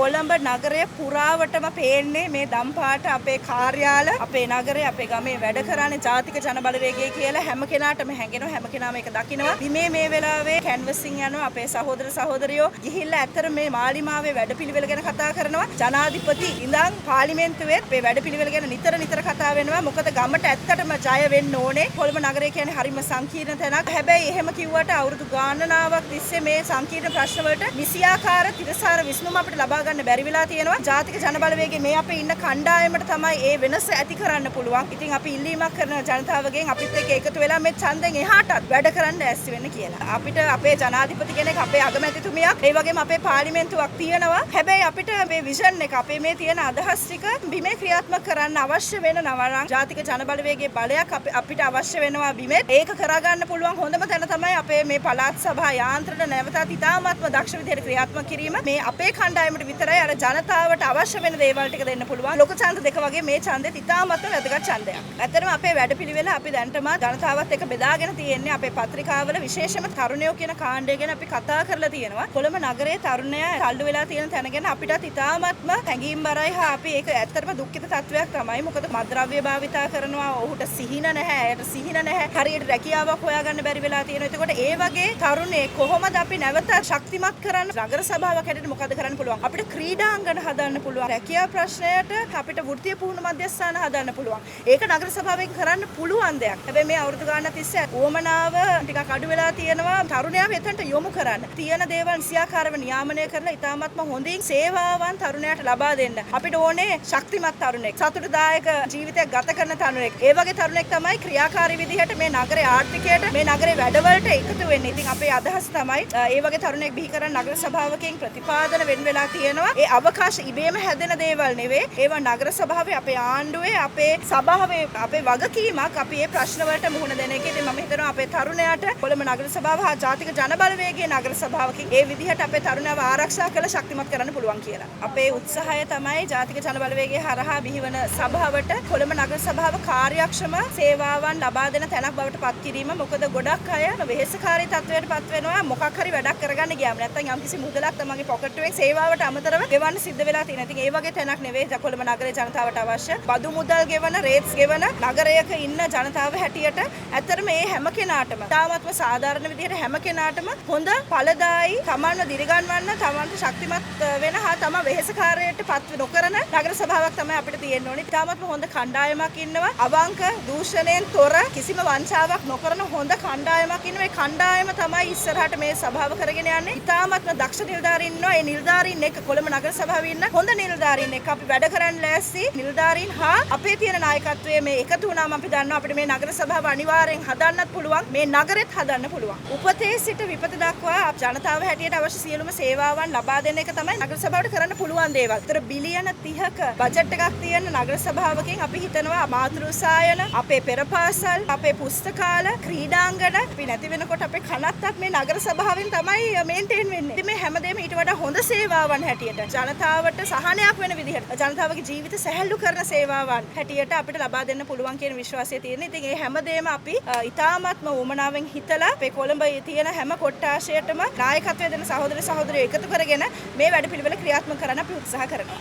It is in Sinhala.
කොළඹ නගරය පුරාවටම පේන්නේ මේ දම්පාට අපේ කාර්යාල, අපේ නගරය, අපේ ගමේ වැඩ කරන්නේ ජාතික ජනබලවේගය කියලා හැම කෙනාටම හැඟෙනවා. හැම කෙනාම ඒක දකිනවා. මේ වෙලාවේ කැන්වසින් යනවා අපේ සහෝදර සහෝදරියෝ ගිහිල්ලා ඇත්තට මේ මාලිමාවේ වැඩපිළිවෙල ගැන කතා කරනවා. ජනාධිපති ඉඳන් පාර්ලිමේන්තුවේ මේ වැඩපිළිවෙල ගැන නිතර කතා වෙනවා. මොකද ගමට ඇත්තටම ජය වෙන්න ඕනේ. කොළඹ නගරය කියන්නේ හරිම සංකීර්ණ තැනක්. හැබැයි එහෙම කිව්වට අවුරුදු ගාණනාවක් තිස්සේ මේ සංකීර්ණ ප්‍රශ්න වලට නිසියාකාර තිරසාර විසඳුම අපිට ලබා ගන්න බැරි වෙලා තියෙනවා. ජාතික ජනබලවේගයේ මේ අපේ ඉන්න කණ්ඩායමට තමයි ඒ වෙනස ඇති කරන්න පුළුවන්. ඉතින් අපි ඉල්ලීමක් කරන ජනතාවගෙන් අපිත් එක්ක එකතු වෙලා මේ ඡන්දෙන් එහාටත් වැඩ කරන්න ඇස්ති වෙන්න කියලා. අපිට අපේ ජනාධිපති කෙනෙක්, අපේ අගමැතිතුමියක්, ඒ වගේම අපේ පාර්ලිමේන්තුවක් තියෙනවා. හැබැයි අපිට මේ විෂන් එක, අපේ මේ තියෙන අදහස් ටික බිමේ ක්‍රියාත්මක කරන්න අවශ්‍ය වෙන නවරන් ජාතික ජනබලවේගයේ බලයක් අපිට අවශ්‍ය වෙනවා බිමේ. ඒක කරගන්න පුළුවන් හොඳම තැන තමයි අපේ මේ පළාත් සභා යාන්ත්‍රණ නැවතත් ඉතාමත්ම දක්ෂ විදිහට ක්‍රියාත්මක කිරීම. මේ අපේ කණ්ඩායමට විතරයි අර ජනතාවට අවශ්‍ය වෙන දේවල් ටික දෙන්න පුළුවන්. ලොකු ඡන්ද දෙක වගේ මේ ඡන්දෙත් ඉතාමත්ම වැදගත් ඡන්දයක්. ඇත්තටම අපේ වැඩපිළිවෙල අපි දැන්ටම ජනතාවත් එක්ක බෙදාගෙන තියෙන්නේ. අපේ පත්‍රිකාවල විශේෂම තරුණයෝ කියන කාණ්ඩය ගැන අපි කතා කරලා තියෙනවා. කොළඹ නගරයේ තරුණය තල්ලු වෙලා තියෙන තැන ගැන අපිටත් ඉතාමත්ම හැඟීම්බරයි. අපි ඒක ඇත්තටම දුක්ඛිත තත්වයක් තමයි. මොකද මද්ද්‍රව්‍ය භාවිතා කරනවා, ඔහුට සිහින නැහැ, ඇයට සිහින නැහැ, හරියට රැකියාවක් හොයාගන්න බැරි වෙලා තියෙනවා. එතකොට ඒ වගේ තරුණේ කොහොමද අපි නැවත ශක්තිමත් කරන්න? නගර සභාවක් හැටියට මොකද කරන්න පුළුවන්? අපිට ක්‍රීඩාංගන හදන්න පුළුවන්. රැකියා ප්‍රශ්නයට අපිට වෘත්තීය පුහුණු මධ්‍යස්ථාන හදන්න පුළුවන්. ඒක නගර සභාවෙන් කරන්න පුළුවන් දෙයක්. හැබැයි මේ අවුරුදු ගානක් තිස්සේ උවමනාව ටිකක් අඩු වෙලා තියෙනවා. තරුණයා වෙතන්ට යොමු කරන්න. තියෙන දේවල් සියාකාරව නියාමනය කරලා ඉතාමත්ම හොඳින් සේවාවන් තරුණයාට ලබා දෙන්න. අපිට ඕනේ ශක්තිමත් තරුණෙක්, සතුටුදායක ජීවිතයක් ගත කරන තරුණෙක්. ඒ වගේ තරුණෙක් තමයි ක්‍රියාකාරී විදිහට මේ නගරේ ආර්ථිකයට, මේ නගරේ වැඩවලට එකතු වෙන්නේ. ඉතින් අපේ අදහස තමයි ඒ වගේ තරුණෙක් බිහි කරන නගර සභාවකින් ප්‍රතිපාදන වෙන් වෙලා තියෙනවා. ඒ අවකාශ ඉබේම හැදෙන දේවල් නෙවෙයි. ඒවා නගර සභාවේ, අපේ ආණ්ඩුවේ, අපේ සභාවේ අපේ වගකීමක්. අපි මේ ප්‍රශ්න වලට මුහුණ දෙන එක. ඉතින් මම හිතනවා අපේ තරුණයාට කොළඹ නගර සභාව හා ජාතික ජනබලවේගයේ නගර සභාවකින් ඒ විදිහට අපේ තරුණයව ආරක්ෂා කරලා ශක්තිමත් කරන්න පුළුවන් කියලා. අපේ උත්සාහය තමයි ජාතික ජනබලවේගයේ හරහා බිහිවන සභාවට කොළඹ නගර සභාව කාර්යක්ෂම සේවාවන් ලබා දෙන තැනක් බවට පත් කිරීම. මොකද ගොඩක් අය වෙහෙසකාරී තත්වයට පත් වෙනවා මොකක් හරි වැඩක් කරගන්න ගියාම. නැත්නම් යම්කිසි මුදලක් තමන්ගේ පොකට් එකෙන් සේවාවට අමතරව ගෙවන්න සිද්ධ වෙලා තියෙනවා. ඉතින් ඒ වගේ තැනක් නෙවෙයි කොළඹ නගරේ ජනතාවට අවශ්‍ය. බදු මුදල් ගෙවන, රේට්ස් ගෙවන නගරයක ඉන්න ජනතාව හැටියට ඇත්තටම මේ හැම කෙනාටම තාමත්ම සාධාරණ විදිහට හැම කෙනාටම හොඳ ඵලදායි, තමන්ව දිරිගන්වන්න, තමන්ට ශක්තිමත් වෙන හා තම වෙහෙසකාරයට පත් නොකරන නගර සභාවක් තමයි අපිට තියෙන්න ඕනේ. තාමත්ම හොඳ කණ්ඩායමක් ඉන්නවා. අවංක, දූෂණයෙන් තොර, කිසිම වංචාවක් නොකරන හොඳ කණ්ඩායමක් ඉන්නවා. මේ කණ්ඩායම තමයි ඉස්සරහට මේ සභාව කරගෙන යන්නේ. ඉතාමත්ම දක්ෂ නිලධාරීන් ඉන්නවා. ඒ නිලධාරීන් එක්ක කොළඹ නගර සභාවේ ඉන්න හොඳ නිලධාරීන් එක්ක අපි වැඩ කරන්න ලෑස්ති. නිලධාරීන් හා අපේ තියෙන නායකත්වයේ මේ එකතු වුණාම අපි දන්නවා අපිට මේ නගර සභාව අනිවාර්යෙන් හදන්නත් පුළුවන්. මේ නගරෙත් හදන්න පුළුවන්. උපතේ සිට විපත දක්වා ජනතාව හැටියට අවශ්‍ය සියලුම සේවාවන් ලබා දෙන එක තමයි නගර සභාවට කරන්න පුළුවන් දේවල්. ඒතර බිලියන 30ක බජට් එකක් තියෙන නගර සභාවකින් අපි හිතනවා මාතෘසායන, අපේ පෙරපාසල්, අපේ පුස්තකාල, ක්‍රීඩාංගන අපි නැති වෙනකොට අපේ කනත්තක් මේ නගර සභාවෙන් තමයි මේන්ටේන් වෙන්නේ. ඉතින් මේ හැමදේම ඊට වඩා හොඳ සේවාවන් හැටියට, ජනතාවට සහනයක් වෙන විදිහට, ජනතාවගේ ජීවිත සැහැල්ලු කරන සේවාවන් හැටියට අපිට ලබා දෙන්න පුළුවන් කියන විශ්වාසය තියෙනවා. ඉතින් මේ හැමදේම අපි ඉතාමත්ම උමනාවෙන් හිතලා අපේ කොළඹ තියෙන හැම කොට්ටාශයටම නායකත්වය දෙන සහෝදර සහෝදරියෝ එකතු කරගෙන මේ වැඩපිළිවෙල ක්‍රියාත්මක කරන්න අපි උත්සාහ කරනවා.